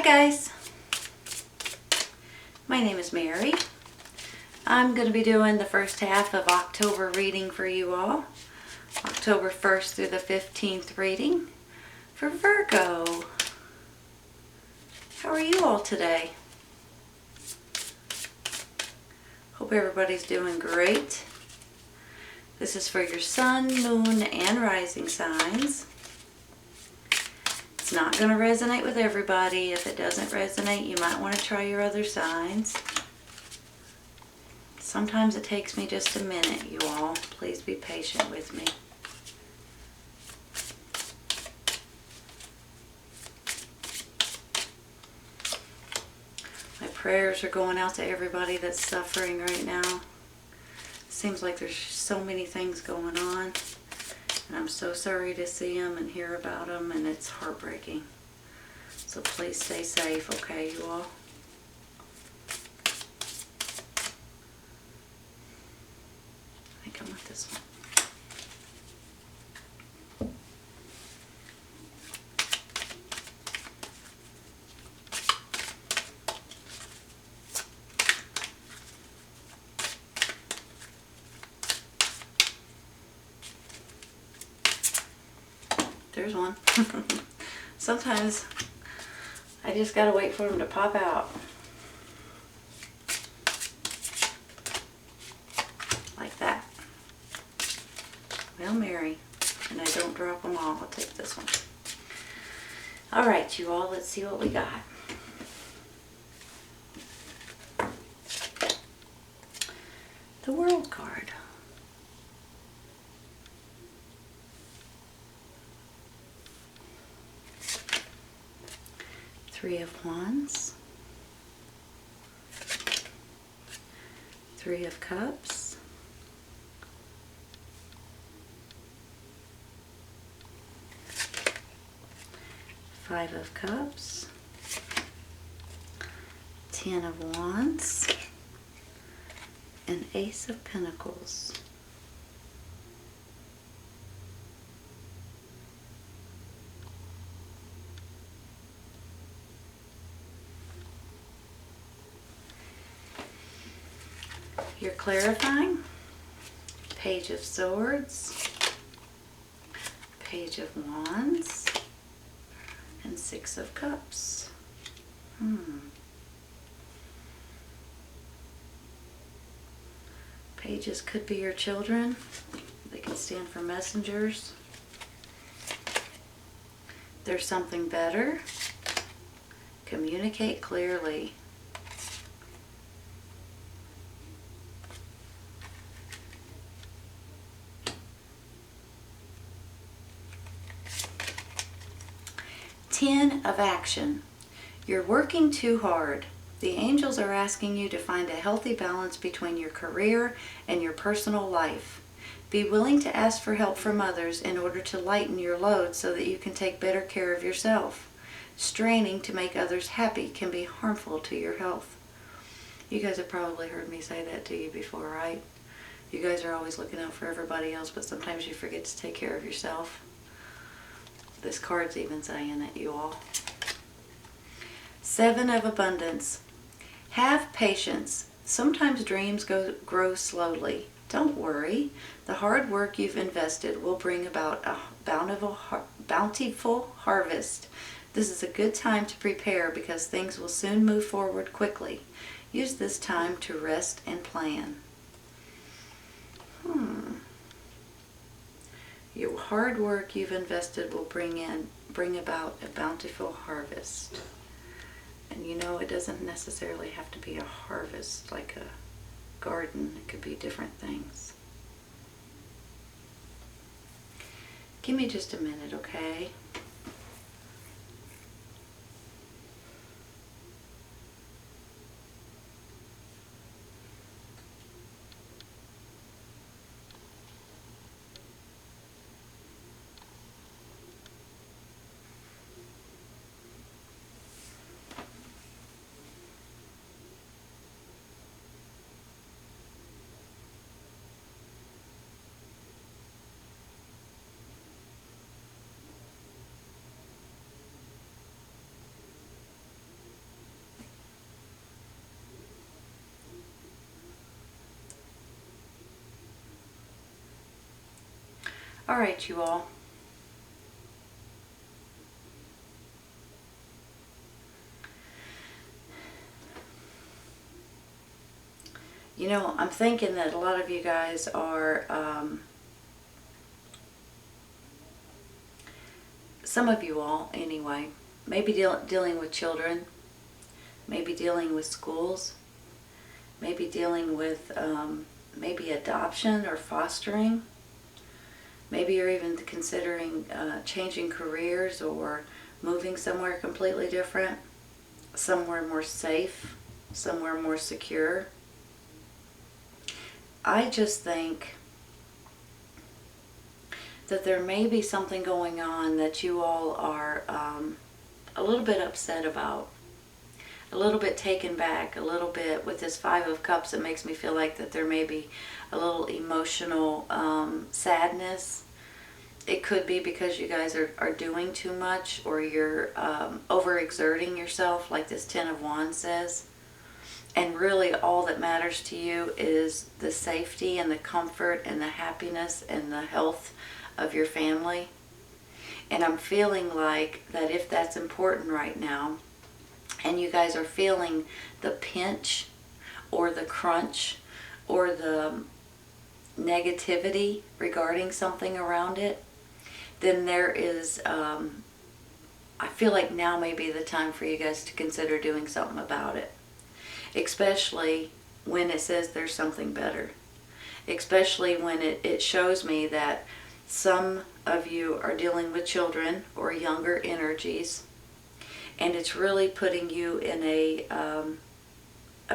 guys, my name is Mary. I'm going to be doing the first half of October reading for you all. October 1st through the 15th reading for Virgo. How are you all today? Hope everybody's doing great. This is for your sun, moon, and rising signs. It's not going to resonate with everybody. If it doesn't resonate, you might want to try your other signs. Sometimes it takes me just a minute, you all. Please be patient with me. My prayers are going out to everybody that's suffering right now. Seems like there's so many things going on. And I'm so sorry to see them and hear about them, and it's heartbreaking. So please stay safe, okay, you all? I think I want this one. There's one. Sometimes I just gotta wait for them to pop out. Like that. Well, Mary. And I don't drop them all. I'll take this one. Alright, you all. Let's see what we got. The World card. Three of Wands, Three of Cups, Five of Cups, Ten of Wands, and Ace of Pentacles. You're clarifying. Page of Swords, Page of Wands, and Six of Cups. Pages could be your children. They could stand for messengers. There's something better. Communicate clearly. Ten of Action. You're working too hard. The angels are asking you to find a healthy balance between your career and your personal life. Be willing to ask for help from others in order to lighten your load so that you can take better care of yourself. Straining to make others happy can be harmful to your health. You guys have probably heard me say that to you before, right? You guys are always looking out for everybody else, but sometimes you forget to take care of yourself. This card's even saying it, you all. Seven of Abundance. Have patience. Sometimes dreams grow slowly. Don't worry. The hard work you've invested will bring about a bountiful harvest. This is a good time to prepare because things will soon move forward quickly. Use this time to rest and plan. Your hard work you've invested will bring about a bountiful harvest. And you know, it doesn't necessarily have to be a harvest like a garden. It could be different things. Give me just a minute, okay? All right, you all. You know, I'm thinking that a lot of you guys are, some of you all anyway, maybe dealing with children, maybe dealing with schools, maybe dealing with maybe adoption or fostering. Maybe you're even considering changing careers or moving somewhere completely different, somewhere more safe, somewhere more secure. I just think that there may be something going on that you all are a little bit upset about, a little bit taken back, a little bit with this Five of Cups. It makes me feel like that there may be a little emotional sadness. It could be because you guys are doing too much, or you're overexerting yourself, like this Ten of Wands says. And really all that matters to you is the safety and the comfort and the happiness and the health of your family. And I'm feeling like that if that's important right now, and you guys are feeling the pinch or the crunch or the negativity regarding something around it, then there is, I feel like now may be the time for you guys to consider doing something about it. Especially when it says there's something better. Especially when it shows me that some of you are dealing with children or younger energies, and it's really putting you in a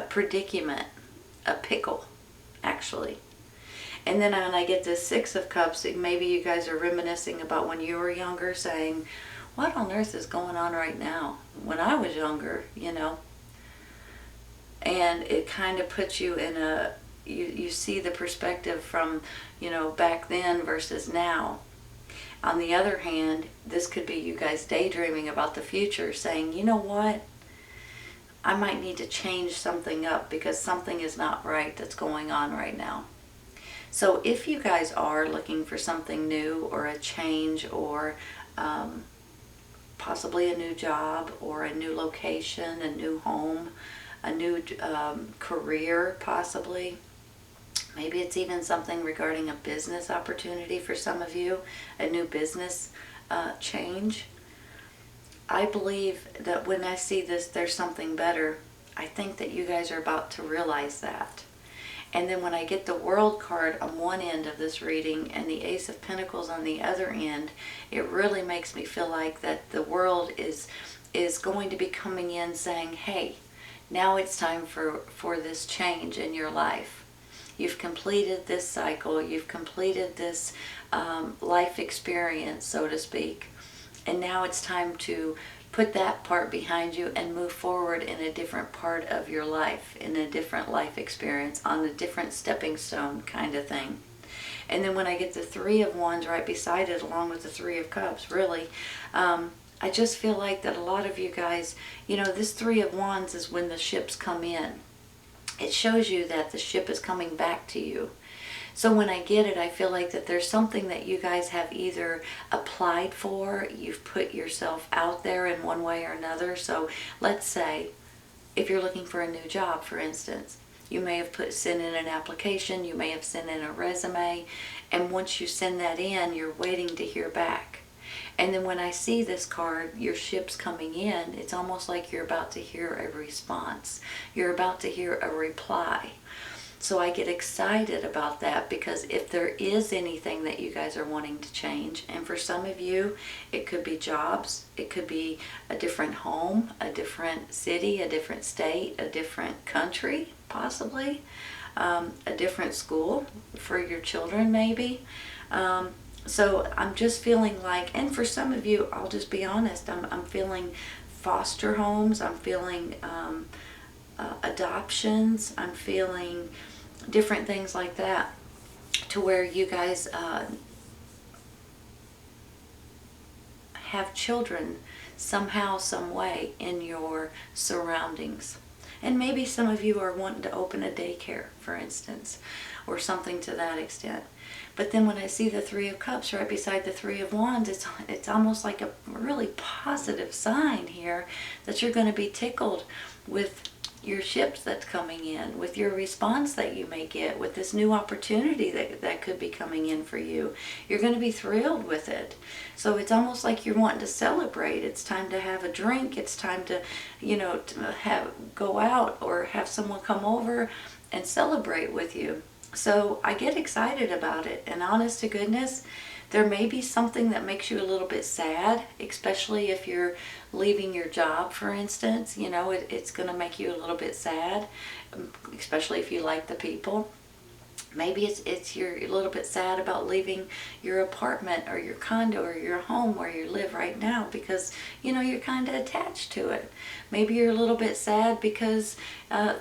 predicament, a pickle, actually. And then when I get this Six of Cups, maybe you guys are reminiscing about when you were younger, saying, what on earth is going on right now? When I was younger, you know. And it kind of puts you in a, you see the perspective from, you know, back then versus now. On the other hand, this could be you guys daydreaming about the future, saying, you know what, I might need to change something up because something is not right that's going on right now. So if you guys are looking for something new or a change or possibly a new job or a new location, a new home, a new career possibly, maybe it's even something regarding a business opportunity for some of you, a new business change. I believe that when I see this, there's something better. I think that you guys are about to realize that. And then when I get the World card on one end of this reading and the Ace of Pentacles on the other end, it really makes me feel like that the World is going to be coming in saying, hey, now it's time for this change in your life. You've completed this cycle. You've completed this life experience, so to speak. And now it's time to put that part behind you and move forward in a different part of your life, in a different life experience, on a different stepping stone kind of thing. And then when I get the Three of Wands right beside it, along with the Three of Cups, really, I just feel like that a lot of you guys, you know, this Three of Wands is when the ships come in. It shows you that the ship is coming back to you. So when I get it, I feel like that there's something that you guys have either applied for, you've put yourself out there in one way or another. So let's say if you're looking for a new job, for instance, you may have sent in an application, you may have sent in a resume, and once you send that in, you're waiting to hear back. And then when I see this card, your ship's coming in, it's almost like you're about to hear a response. You're about to hear a reply. So I get excited about that, because if there is anything that you guys are wanting to change, and for some of you, it could be jobs, it could be a different home, a different city, a different state, a different country, possibly, a different school for your children maybe. So I'm just feeling like, and for some of you, I'll just be honest, I'm feeling foster homes, I'm feeling adoptions, I'm feeling different things like that, to where you guys have children somehow, some way in your surroundings. And maybe some of you are wanting to open a daycare, for instance, or something to that extent. But then when I see the Three of Cups right beside the Three of Wands, it's almost like a really positive sign here that you're going to be tickled with your ships that's coming in, with your response that you may get, with this new opportunity that could be coming in for you. You're going to be thrilled with it. So it's almost like you're wanting to celebrate. It's time to have a drink. It's time to, to go out or have someone come over and celebrate with you. So I get excited about it, and honest to goodness, there may be something that makes you a little bit sad, especially if you're leaving your job, for instance. It's going to make you a little bit sad, especially if you like the people. Maybe you're a little bit sad about leaving your apartment or your condo or your home where you live right now because, you're kind of attached to it. Maybe you're a little bit sad because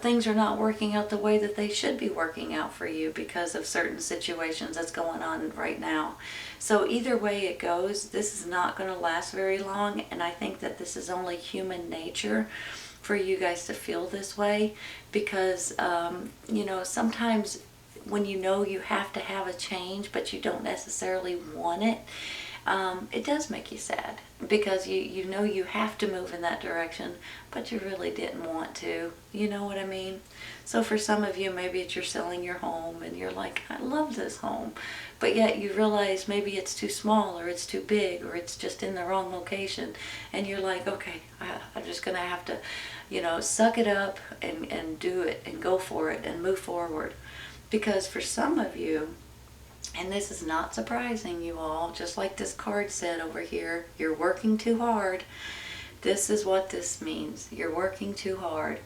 things are not working out the way that they should be working out for you because of certain situations that's going on right now. So either way it goes, this is not going to last very long, and I think that this is only human nature for you guys to feel this way because, sometimes when you have to have a change, but you don't necessarily want it, it does make you sad because you have to move in that direction, but you really didn't want to. You know what I mean? So for some of you, maybe it's you're selling your home and you're like, I love this home, but yet you realize maybe it's too small or it's too big or it's just in the wrong location, and you're like, okay, I'm just gonna have to, suck it up and do it and go for it and move forward. Because for some of you, and this is not surprising, you all, just like this card said over here, you're working too hard. This is what this means. You're working too hard.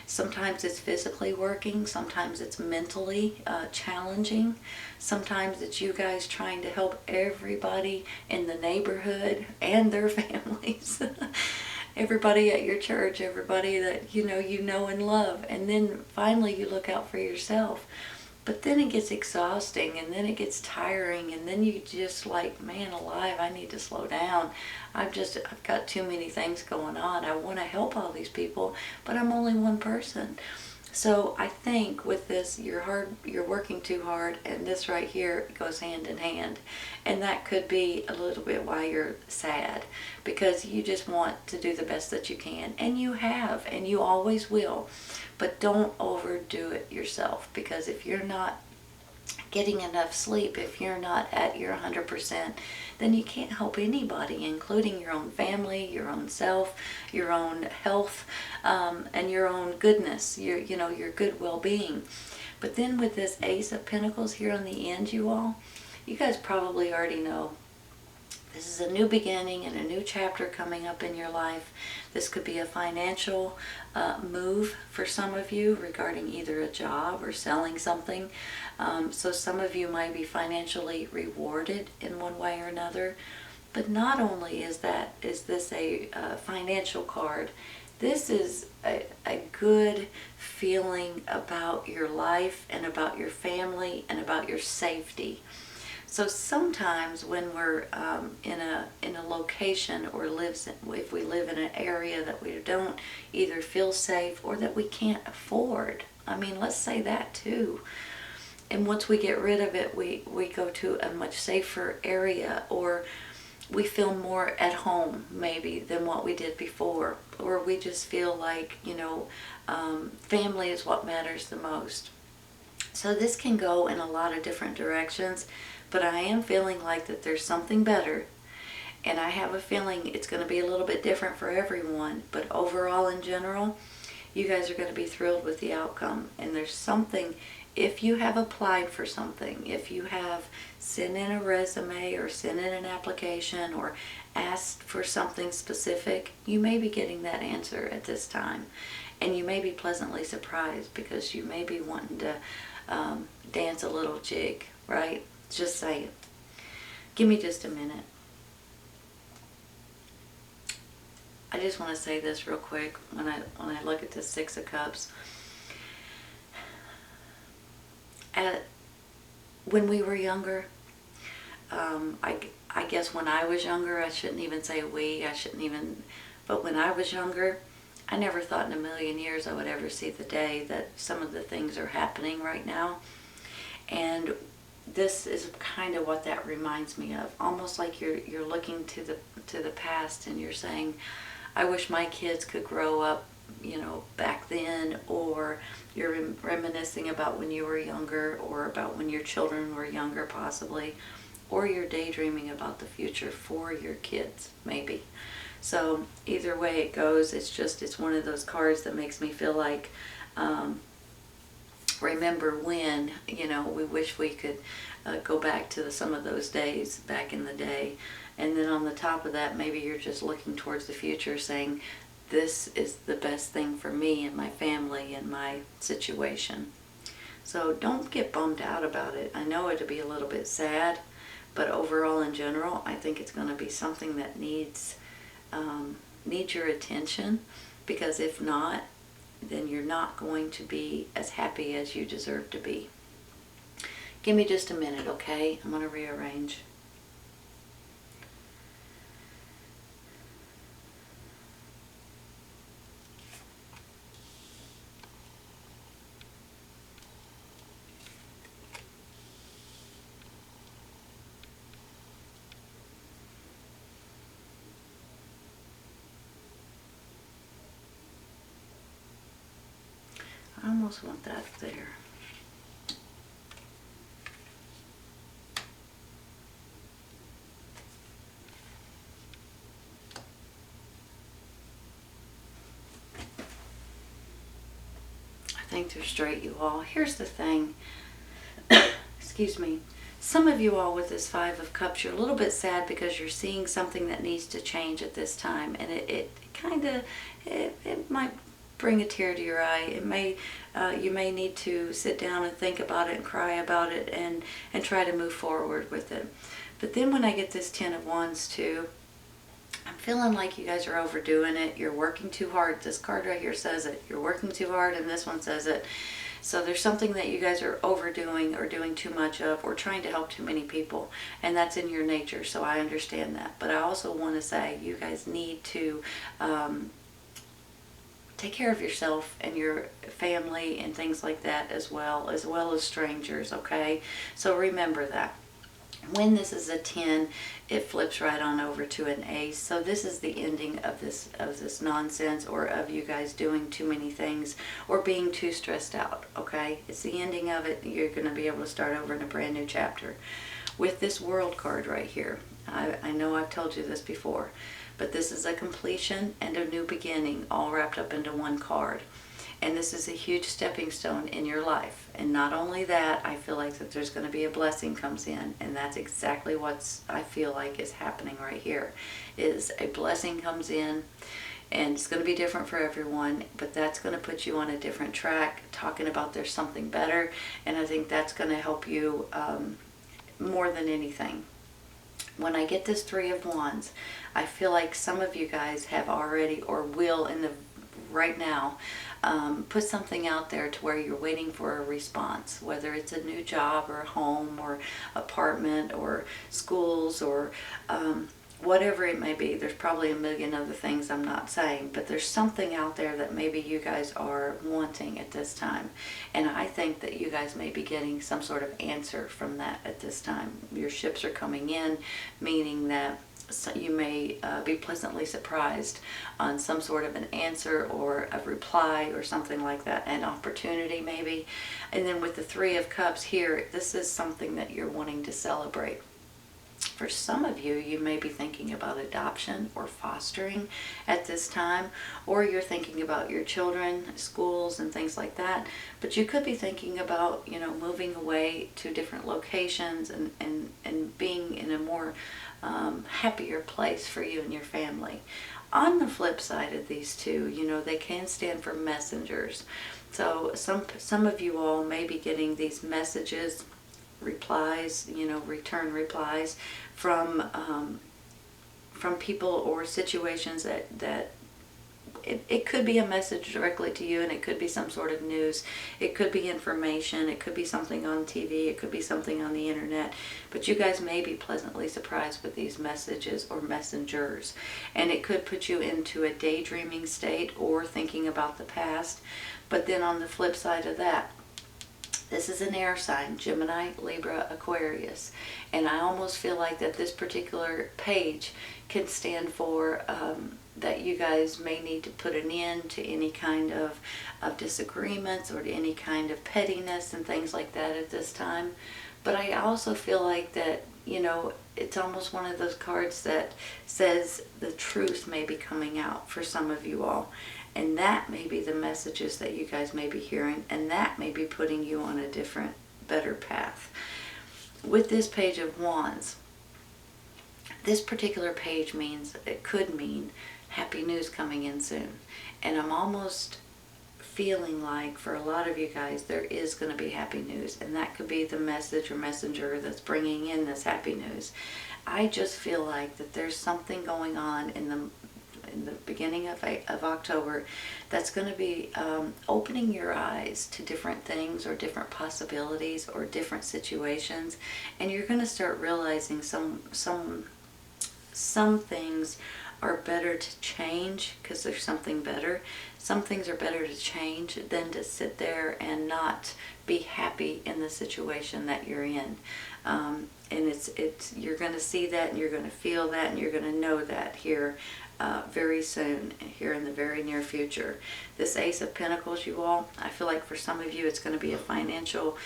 Sometimes it's physically working. Sometimes it's mentally challenging. Sometimes it's you guys trying to help everybody in the neighborhood and their families. Everybody at your church, everybody that you know and love. And then finally you look out for yourself. But then it gets exhausting, and then it gets tiring, and then you just like, man alive, I need to slow down. I've got too many things going on. I want to help all these people, but I'm only one person. So I think with this, you're working too hard, and this right here goes hand in hand. And that could be a little bit why you're sad, because you just want to do the best that you can, and you have, and you always will. But don't overdo it yourself, because if you're not getting enough sleep, if you're not at your 100%, then you can't help anybody, including your own family, your own self, your own health, and your own goodness, your good well-being. But then with this Ace of Pentacles here on the end, you guys probably already know this is a new beginning and a new chapter coming up in your life. This could be a financial move for some of you regarding either a job or selling something. So some of you might be financially rewarded in one way or another. But not only is this a financial card, this is a good feeling about your life and about your family and about your safety. So sometimes when we're in a location or if we live in an area that we don't either feel safe or that we can't afford, let's say that too. And once we get rid of it, we go to a much safer area, or we feel more at home maybe than what we did before, or we just feel like, family is what matters the most. So this can go in a lot of different directions. But I am feeling like that there's something better, and I have a feeling it's going to be a little bit different for everyone. But overall, in general, you guys are going to be thrilled with the outcome. And there's something, if you have applied for something, if you have sent in a resume or sent in an application or asked for something specific, you may be getting that answer at this time. And you may be pleasantly surprised because you may be wanting to dance a little jig, right? Just saying. Give me just a minute. I just want to say this real quick when I look at this Six of Cups. When we were younger, I guess when I was younger, I shouldn't even say we, but when I was younger, I never thought in a million years I would ever see the day that some of the things are happening right now. And this is kind of what that reminds me of. Almost like you're looking to the past and you're saying, I wish my kids could grow up, back then, or you're reminiscing about when you were younger, or about when your children were younger possibly, or you're daydreaming about the future for your kids maybe. So either way it goes, it's one of those cards that makes me feel like, remember when, we wish we could go back to some of those days back in the day. And then on the top of that, maybe you're just looking towards the future saying, this is the best thing for me and my family and my situation. So don't get bummed out about it. I know it'll be a little bit sad, but overall in general, I think it's going to be something that needs your attention, because if not, then you're not going to be as happy as you deserve to be. Give me just a minute, okay? I'm going to rearrange. I almost want that there. I think they're straight, you all. Here's the thing. Excuse me. Some of you all with this Five of Cups, you're a little bit sad because you're seeing something that needs to change at this time. And it might bring a tear to your eye. It may, you may need to sit down and think about it and cry about it and try to move forward with it. But then when I get this Ten of Wands too, I'm feeling like you guys are overdoing it. You're working too hard. This card right here says it. You're working too hard, and this one says it. So there's something that you guys are overdoing or doing too much of, or trying to help too many people. And that's in your nature, so I understand that. But I also want to say you guys need to take care of yourself and your family and things like that as well as strangers, okay? So remember that. When this is a 10, it flips right on over to an ace. So this is the ending of this nonsense, or of you guys doing too many things or being too stressed out, okay? It's the ending of it. You're going to be able to start over in a brand new chapter. With this World card right here, I know I've told you this before, but this is a completion and a new beginning all wrapped up into one card. And this is a huge stepping stone in your life. And not only that, I feel like that there's going to be a blessing comes in. And that's exactly what I feel like is happening right here. Is a blessing comes in. And it's going to be different for everyone. But that's going to put you on a different track. Talking about there's something better. And I think that's going to help you more than anything. When I get this Three of Wands, I feel like some of you guys have already, or will in the right now, put something out there to where you're waiting for a response, whether it's a new job or a home or apartment or schools or whatever it may be. There's probably a million other things I'm not saying, but there's something out there that maybe you guys are wanting at this time. And I think that you guys may be getting some sort of answer from that at this time. Your ships are coming in, meaning that you may be pleasantly surprised on some sort of an answer or a reply or something like that, an opportunity maybe. And then with the Three of Cups here, this is something that you're wanting to celebrate. For some of you, you may be thinking about adoption or fostering at this time, or you're thinking about your children, schools, and things like that. But you could be thinking about, moving away to different locations and being in a more happier place for you and your family. On the flip side of these two, they can stand for messengers. So some of you all may be getting these messages, replies, return replies from people or situations that it could be a message directly to you, and it could be some sort of news. It could be information. It could be something on TV. It could be something on the internet. But you guys may be pleasantly surprised with these messages or messengers. And it could put you into a daydreaming state or thinking about the past. But then on the flip side of that, this is an air sign, Gemini, Libra, Aquarius. And I almost feel like that this particular page can stand for that you guys may need to put an end to any kind of disagreements or to any kind of pettiness and things like that at this time. But I also feel like that, you know, it's almost one of those cards that says the truth may be coming out for some of you all. And that may be the messages that you guys may be hearing, and that may be putting you on a different, better path. With this Page of Wands, this particular page means, it could mean, happy news coming in soon. And I'm almost feeling like for a lot of you guys, there is going to be happy news. And that could be the message or messenger that's bringing in this happy news. I just feel like that there's something going on in the beginning of October that's going to be opening your eyes to different things or different possibilities or different situations, and you're going to start realizing some things are better to change because there's something better. Some things are better to change than to sit there and not be happy in the situation that you're in. And you're going to see that, and you're going to feel that, and you're going to know that here very soon, here in the very near future. This Ace of Pentacles, you all, I feel like for some of you it's going to be a financial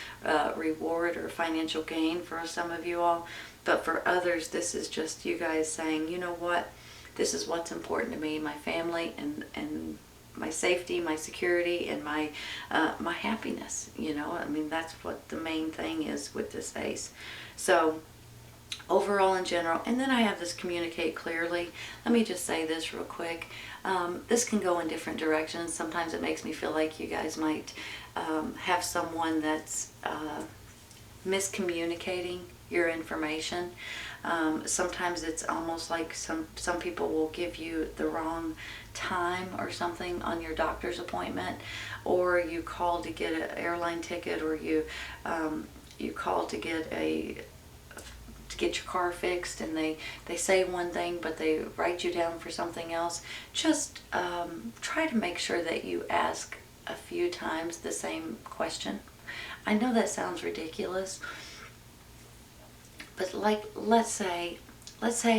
reward or financial gain for some of you all. But for others, this is just you guys saying, you know what, this is what's important to me, my family and my safety, my security, and my happiness. You know, I mean, that's what the main thing is with this Ace. So overall in general, and then I have this communicate clearly. Let me just say this real quick. This can go in different directions. Sometimes it makes me feel like you guys might have someone that's miscommunicating your information. Sometimes it's almost like some people will give you the wrong time or something on your doctor's appointment, or you call to get an airline ticket, or you call to get your car fixed, and they say one thing but they write you down for something else. Just try to make sure that you ask a few times the same question. I know that sounds ridiculous, but like let's say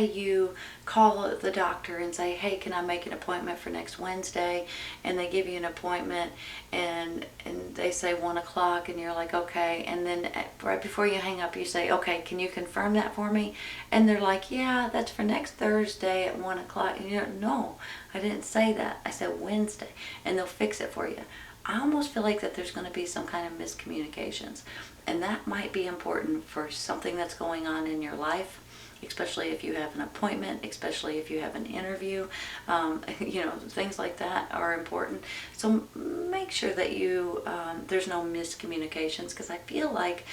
you call the doctor and say, hey, can I make an appointment for next Wednesday? And they give you an appointment, and they say 1 o'clock, and you're like, okay. And then right before you hang up, you say, okay, can you confirm that for me? And they're like, yeah, that's for next Thursday at 1 o'clock. And you're, no, I didn't say that. I said Wednesday. And they'll fix it for you. I almost feel like that there's going to be some kind of miscommunications. And that might be important for something that's going on in your life, especially if you have an appointment, especially if you have an interview. You know, things like that are important. So make sure that you there's no miscommunications, because I feel like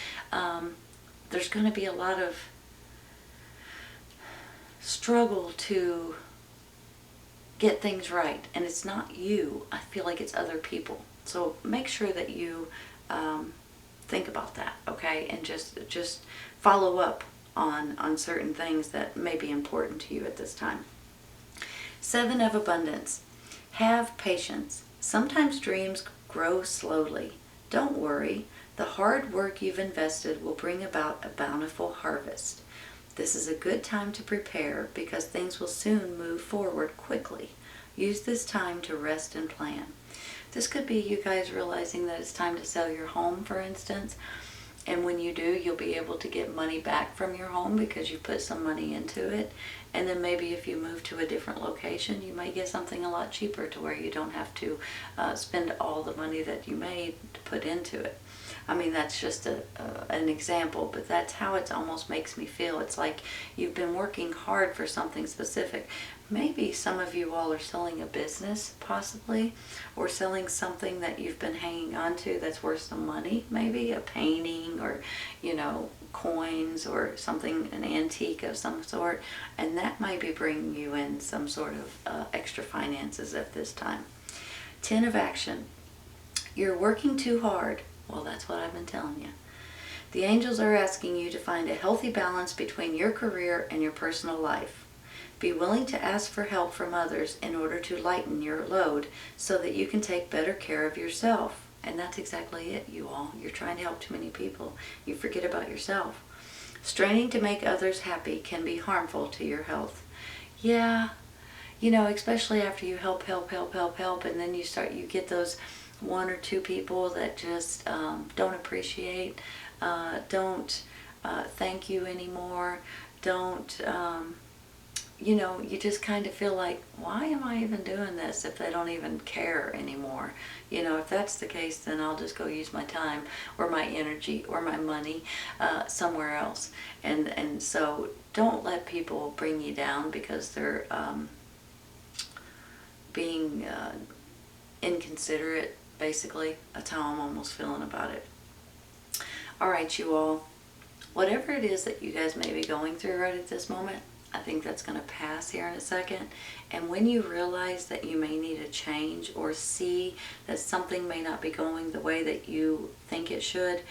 there's going to be a lot of struggle to get things right, and it's not you. I feel like it's other people. So make sure that you think about that, okay, and just follow up on certain things that may be important to you at this time. 7 of Abundance. Have patience. Sometimes dreams grow slowly. Don't worry. The hard work you've invested will bring about a bountiful harvest. This is a good time to prepare because things will soon move forward quickly. Use this time to rest and plan. This could be you guys realizing that it's time to sell your home, for instance. And when you do, you'll be able to get money back from your home because you put some money into it. And then maybe if you move to a different location, you might get something a lot cheaper to where you don't have to spend all the money that you made to put into it. I mean, that's just an example, but that's how it almost makes me feel. It's like you've been working hard for something specific. Maybe some of you all are selling a business, possibly, or selling something that you've been hanging on to that's worth some money, maybe a painting, or, you know, coins or something, an antique of some sort, and that might be bringing you in some sort of extra finances at this time. 10 of action. You're working too hard. Well, that's what I've been telling you. The angels are asking you to find a healthy balance between your career and your personal life. Be willing to ask for help from others in order to lighten your load so that you can take better care of yourself. And that's exactly it, you all. You're trying to help too many people. You forget about yourself. Straining to make others happy can be harmful to your health. Yeah, especially after you help, and then you get those one or two people that just don't appreciate, don't thank you anymore, don't, you just kind of feel like, why am I even doing this if they don't even care anymore? If that's the case, then I'll just go use my time or my energy or my money somewhere else. And so don't let people bring you down because they're being inconsiderate, basically. That's how I'm almost feeling about it. All right, you all. Whatever it is that you guys may be going through right at this moment, I think that's going to pass here in a second. And when you realize that you may need a change or see that something may not be going the way that you think it should,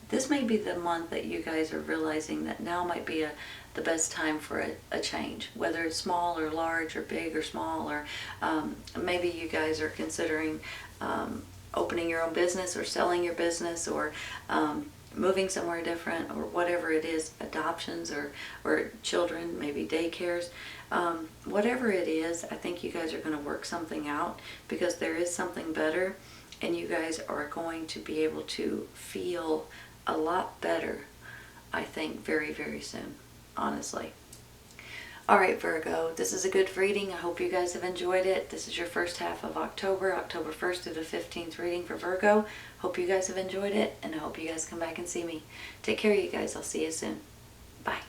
this may be the month that you guys are realizing that now might be the best time for a change, whether it's small or large or big or small, or maybe you guys are considering opening your own business or selling your business or moving somewhere different or whatever it is, adoptions or children, maybe daycares, whatever it is. I think you guys are going to work something out because there is something better, and you guys are going to be able to feel a lot better, I think, very, very soon, honestly. All right, Virgo, this is a good reading. I hope you guys have enjoyed it. This is your first half of October 1st through the 15th reading for Virgo. Hope you guys have enjoyed it, and I hope you guys come back and see me. Take care, you guys. I'll see you soon. Bye.